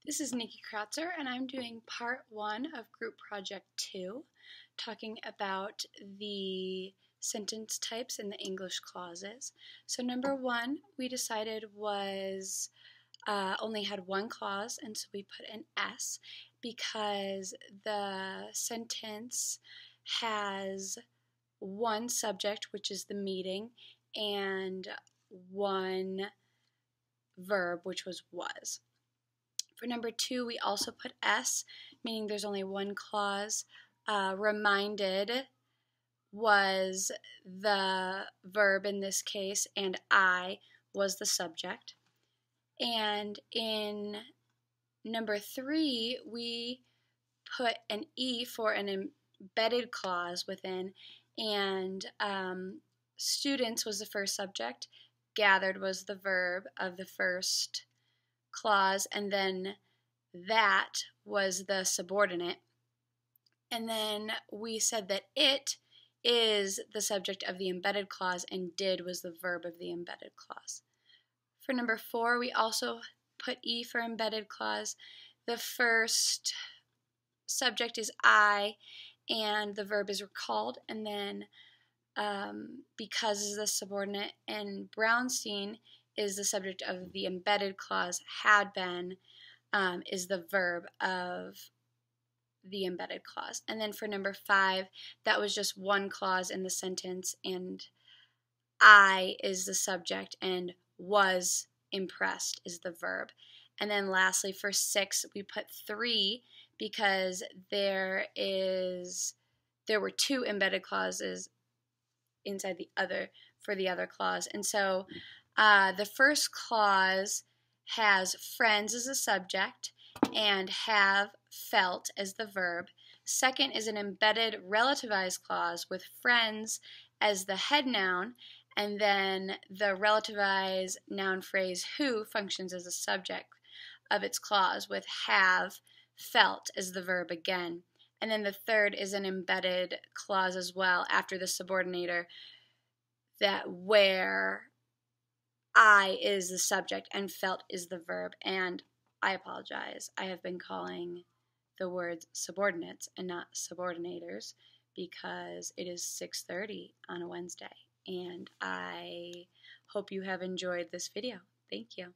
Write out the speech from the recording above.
This is Nikki Kratzer, and I'm doing part 1 of group project 2, talking about the sentence types and the English clauses. So number 1 we decided was only had one clause, and so we put an S because the sentence has one subject, which is the meeting, and one verb, which was. For number 2, we also put S, meaning there's only one clause. Reminded was the verb in this case, and I was the subject. And in number 3, we put an E for an embedded clause within, and students was the first subject, gathered was the verb of the first clause, and then that was the subordinate. And then we said that it is the subject of the embedded clause and did was the verb of the embedded clause. For number 4, we also put E for embedded clause. The first subject is I and the verb is recalled, and then because is the subordinate, and Brownstein is the subject of the embedded clause, had been is the verb of the embedded clause. And then for number 5, that was just one clause in the sentence, and I is the subject and was impressed is the verb. And then lastly for 6, we put 3 because there were 2 embedded clauses inside the other clause. And so the first clause has friends as a subject and have felt as the verb. Second is an embedded relativized clause with friends as the head noun, and then the relativized noun phrase who functions as a subject of its clause with have felt as the verb again. And then the third is an embedded clause as well after the subordinator, that where I is the subject and felt is the verb. And I apologize, I have been calling the words subordinates and not subordinators because it is 6:30 on a Wednesday, and I hope you have enjoyed this video. Thank you.